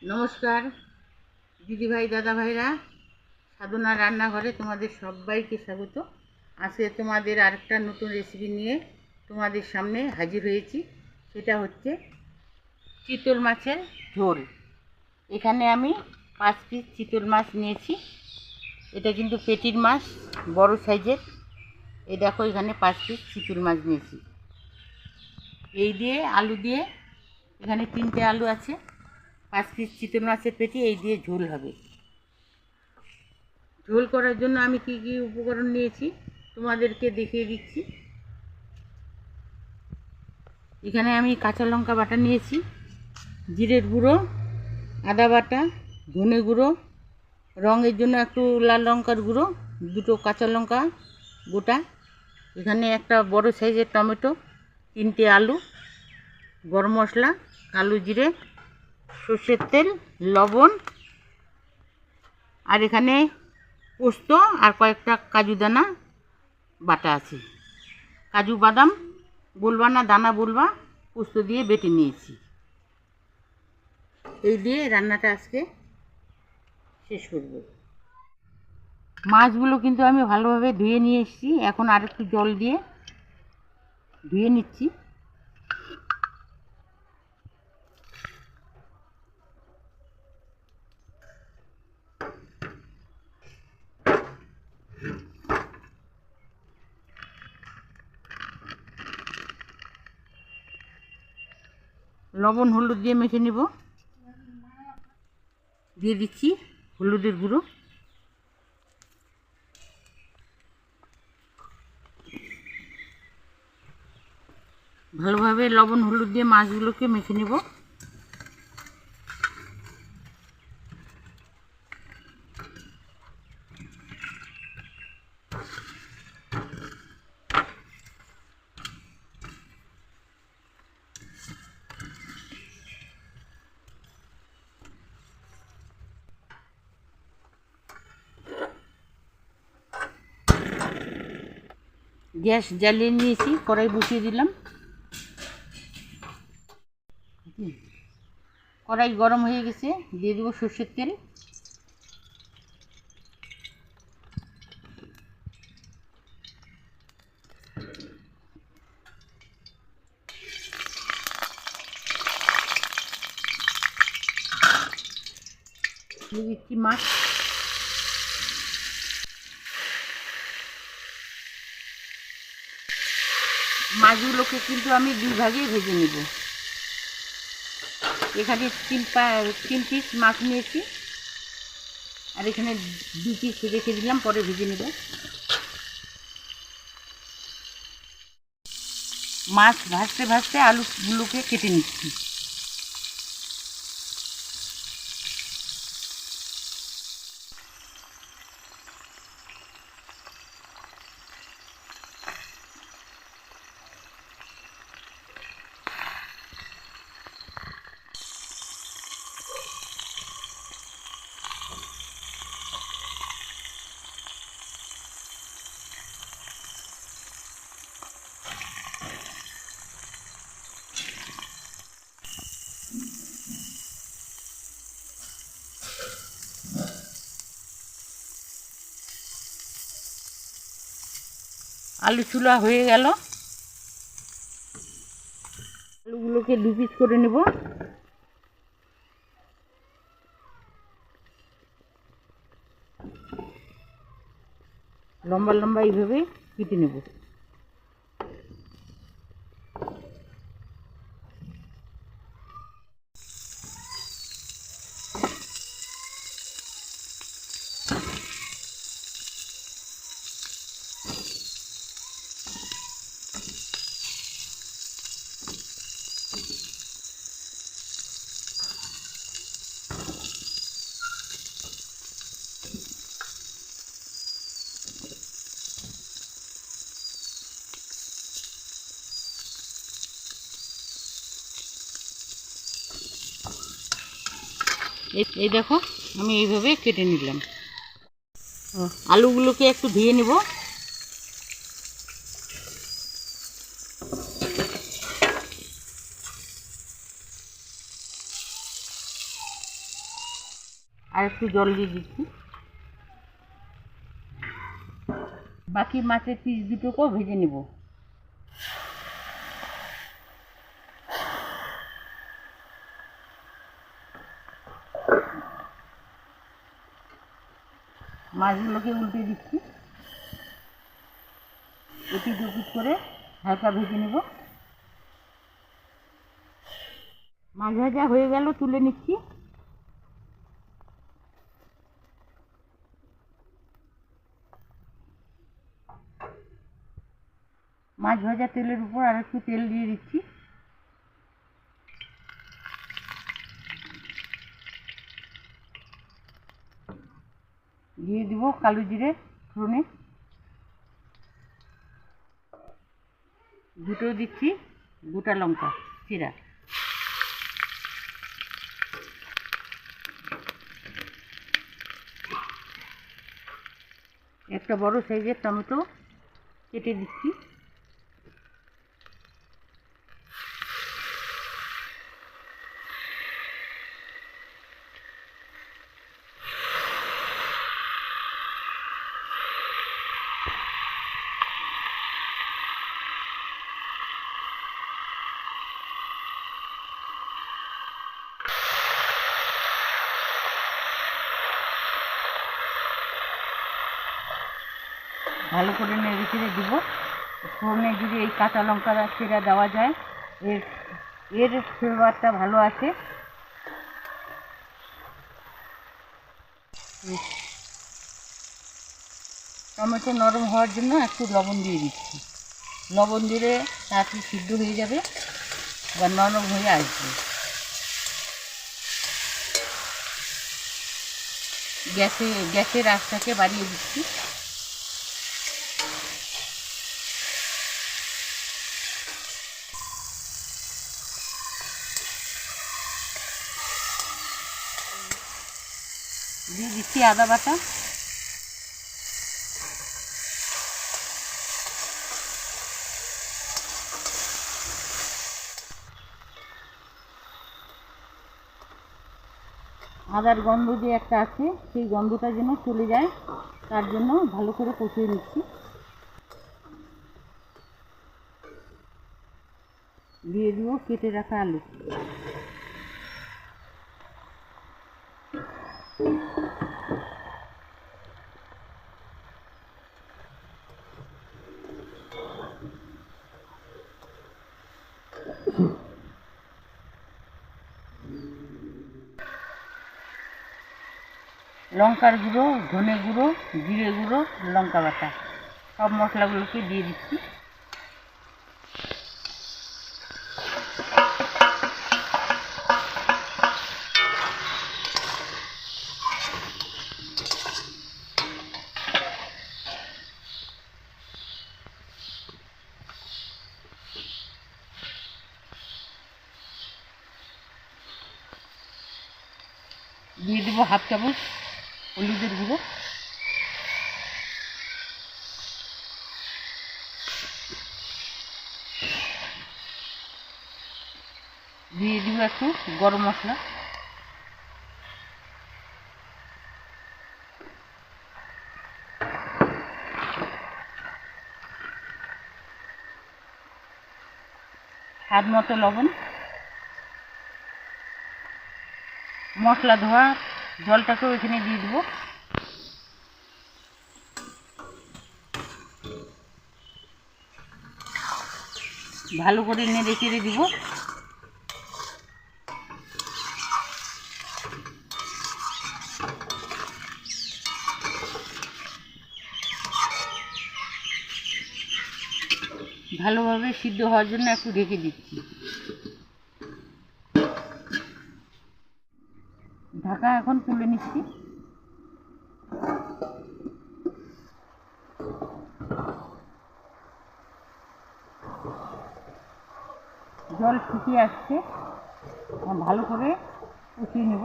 নমস্কার দিদিভাই দাদা ভাইরা, সাধনা রান্নাঘরে তোমাদের সবাইকে স্বাগত। আজকে তোমাদের আরেকটা নতুন রেসিপি নিয়ে তোমাদের সামনে হাজির হয়েছি। সেটা হচ্ছে চিতল মাছের ঝোল। এখানে আমি 5 পিস চিতল মাছ নিয়েছি। এটা কিন্তু পেটির মাছ, বড় সাইজের। এই দেখো, এখানে 5 পিস চিতল মাছ নিয়েছি। এই দিয়ে আলু দিয়ে, এখানে 3টে আলু আছে, 5 পিস চিতল মাছের পেটি, এই দিয়ে ঝোল হবে। ঝোল করার জন্য আমি কি কি উপকরণ নিয়েছি তোমাদেরকে দেখিয়ে দিচ্ছি। এখানে আমি কাঁচা লঙ্কা বাটা নিয়েছি, জিরের গুঁড়ো, আদা বাটা, ধনে গুঁড়ো, রঙের জন্য একটু লাল লঙ্কার গুঁড়ো, 2টো কাঁচা লঙ্কা গোটা, এখানে একটা বড় সাইজের টমেটো, 3টে আলু, গরম মশলা, কালো জিরে, সর্ষের তেল, লবণ, আর এখানে পোস্ত আর কয়েকটা কাজু দানা বাটা আছে। কাজু বাদাম বলবা না, দানা বলবা, পোস্ত দিয়ে বেটে নিয়েছি। এই দিয়ে রান্নাটা আজকে শেষ করব। মাছগুলো কিন্তু আমি ভালোভাবে ধুয়ে নিয়ে এসেছি। এখন আর একটু জল দিয়ে ধুয়ে নিচ্ছি। লবণ হলুদ দিয়ে মেখে নেব। দিয়ে দিচ্ছি হলুদের গুঁড়ো, ভালোভাবে লবণ হলুদ দিয়ে মাছগুলোকে মেখে নেব। গ্যাস জ্বালিয়ে নিয়েছি, কড়াই বসিয়ে দিলাম। কড়াই গরম হয়ে গেছে, দিয়ে দেবো সর্ষের তেল। দিয়ে দিচ্ছি মাছ। মাছগুলোকে কিন্তু আমি 2 ভাগে ভেজে নেব। এখানে 3 পিস মাছ নিয়েছি, আর এখানে 2 পিস রেখে দিলাম, পরে ভেজে নেব। মাছ ভাজতে ভাজতে আলুগুলোকে কেটে নিচ্ছি। আলু চুলা হয়ে গেল, আলুগুলোকে 2 পিস করে নেব। লম্বা লম্বা এইভাবে কেটে নেব। এই দেখো, আমি এইভাবে কেটে নিলাম। আলুগুলোকে একটু ধুয়ে নেব। আর একটু জল দিয়ে দিচ্ছি। বাকি মাছের পিস দুটোকেও ভেজে নেব। মাছগুলোকে উল্টে দিচ্ছি, এপিট ওপিট করে হালকা ভেজে নেব। মাছ ভাজা হয়ে গেল, তুলে নিচ্ছি। মাছ ভাজা তেলের উপর আর একটু তেল দিয়ে দিচ্ছি। দিয়ে দিব কালো জিরে ফোড়নে, দুটো দিচ্ছি গোটা লঙ্কা চিরা, একটা বড় সাইজের টমেটো কেটে দিচ্ছি। ভালো করে নেড়ে চেড়ে দিব। ফোড়নে যদি এই কাঁচা লঙ্কা চেরা দেওয়া যায়, এর এর ফ্লেভারটা ভালো আসে। টমেটো নরম হওয়ার জন্য একটু লবণ দিয়ে দিচ্ছি। লবণ দিলে তাড়াতাড়ি সিদ্ধ হয়ে যাবে বা নরম হয়ে আসবে। গ্যাসের আঁচটাকে বাড়িয়ে দিচ্ছি। দিয়ে দিচ্ছি আদা বাটা, আদার গন্ধ যে একটা আছে সেই গন্ধটা যেন চলে যায় তার জন্য ভালো করে কষিয়ে নিচ্ছি। দিয়ে দিব কেটে রাখা আলু। লঙ্কার গুঁড়ো, ধনে গুঁড়ো, জিরে গুঁড়ো, লঙ্কা বাটা সব মশলাগুলোকে দিয়ে দিচ্ছি। দিয়ে দেবো হাফ চামচ হলুদের গুঁড়ো, দিয়ে দিব একটু গরম মশলা, স্বাদ মতো লবণ, মশলা ধোয়া জলটাকেও এখানে দিয়ে দেবো। ভালো করে নেড়ে চেড়ে দিব। ভালোভাবে সিদ্ধ হওয়ার জন্য একটু ঢেকে দিচ্ছি। ঢাকা এখন তুলে নিচ্ছি। জল শুকিয়ে আসছে, ভালো করে কষিয়ে নেব।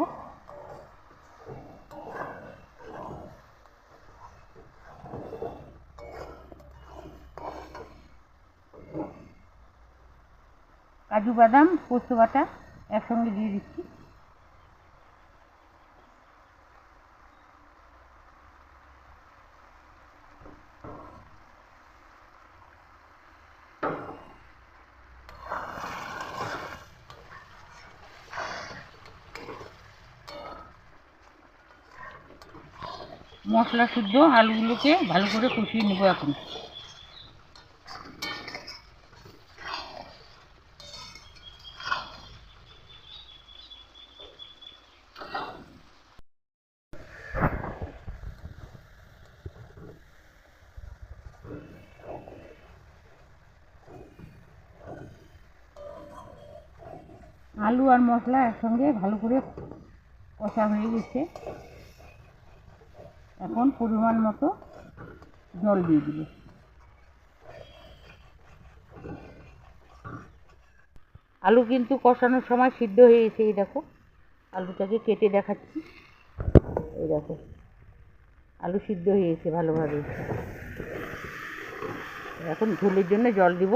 কাজু বাদাম পোস্ত বাটা একসঙ্গে দিয়ে দিচ্ছি। মশলা শুদ্ধ আলুগুলোকে ভালো করে কষিয়ে নেব এখন। আলু আর মশলা একসঙ্গে ভালো করে কষা হয়ে গেছে। এখন পরিমাণ মতো জল দিয়ে দিব। আলু কিন্তু কষানোর সময় সিদ্ধ হয়ে গেছে। এই দেখো, আলুটাকে কেটে দেখাচ্ছি। এই দেখো, আলু সিদ্ধ হয়ে গেছে ভালোভাবে। এখন ঝোলের জন্য জল দিব।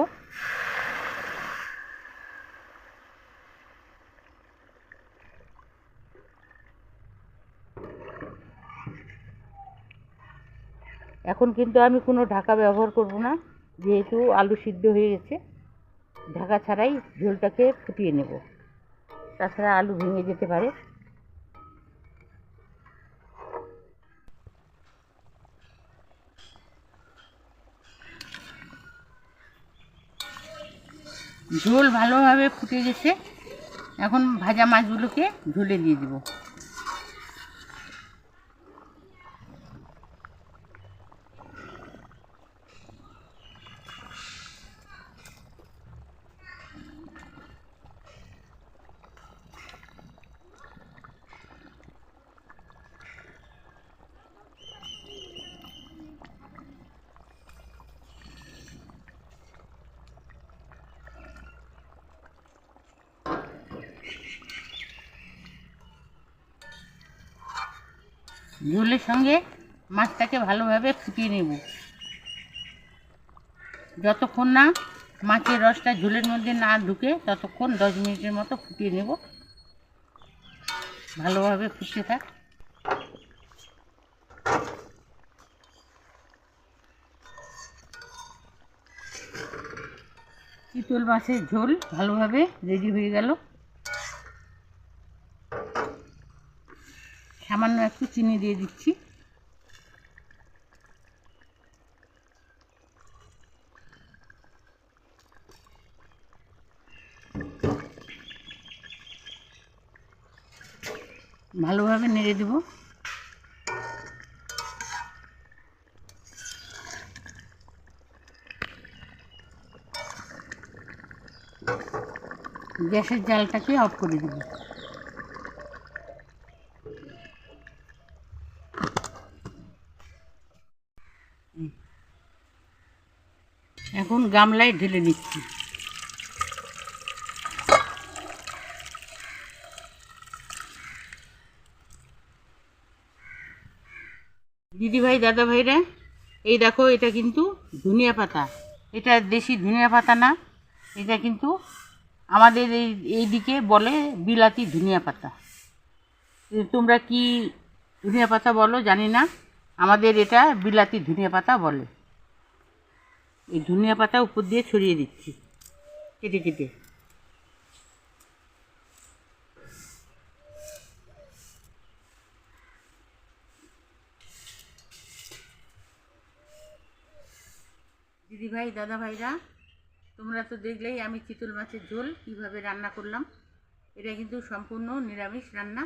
এখন কিন্তু আমি কোনো ঢাকা ব্যবহার করব না, যেহেতু আলু সিদ্ধ হয়ে গেছে। ঢাকা ছাড়াই ঝোলটাকে ফুটিয়ে নেব, তাছাড়া আলু ভেঙে যেতে পারে। ঝোল ভালোভাবে ফুটে গেছে। এখন ভাজা মাছগুলোকে ঝোলে দিয়ে দেব। ঝোলের সঙ্গে মাছটাকে ভালোভাবে ফুটিয়ে নেব। যতক্ষণ না মাছের রসটা ঝোলের মধ্যে না ঢুকে ততক্ষণ 10 মিনিটের মতো ফুটিয়ে নেব। ভালোভাবে ফুটতে থাক। চিতল মাছের ঝোল ভালোভাবে রেডি হয়ে গেল। সামান্য একটু চিনি দিয়ে দিচ্ছি। ভালোভাবে নেড়ে দেব। গ্যাসের জালটাকে অফ করে দেব। এখন গামলায় ঢেলে নিচ্ছি। দিদিভাই দাদা ভাইরা, এই দেখো, এটা কিন্তু ধনিয়া পাতা। এটা দেশি ধনিয়া পাতা না, এটা কিন্তু আমাদের এই দিকে বলে বিলাতি ধনিয়া পাতা। তোমরা কি ধনিয়া পাতা বলো জানি না, আমাদের এটা বিলাতি ধনিয়া পাতা বলে। এই ধনিয়া পাতা উপর দিয়ে ছড়িয়ে দিচ্ছি কেটে কেটে। দিদিভাই দাদা ভাইরা, তোমরা তো দেখলেই আমি চিতল মাছের ঝোল কীভাবে রান্না করলাম। এটা কিন্তু সম্পূর্ণ নিরামিষ রান্না।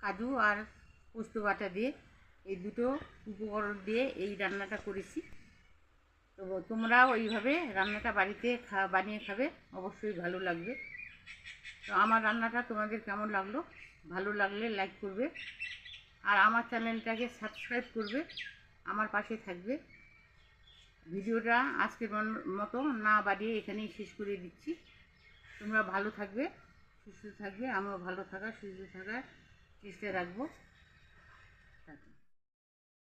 কাজু আর পোস্ত বাটা দিয়ে, এই দুটো উপকরণ দিয়ে এই রান্নাটা করেছি। তো তোমরাও এইভাবে রান্নাটা বাড়িতে বানিয়ে খাবে, অবশ্যই ভালো লাগবে। তো আমার রান্নাটা তোমাদের কেমন লাগলো? ভালো লাগলে লাইক করবে, আর আমার চ্যানেলটাকে সাবস্ক্রাইব করবে, আমার পাশে থাকবে। ভিডিওটা আজকের মতো না বাড়িয়ে এখানেই শেষ করে দিচ্ছি। তোমরা ভালো থাকবে, সুস্থ থাকবে, আমিও ভালো থাকার সুস্থ থাকার চেষ্টা রাখবো।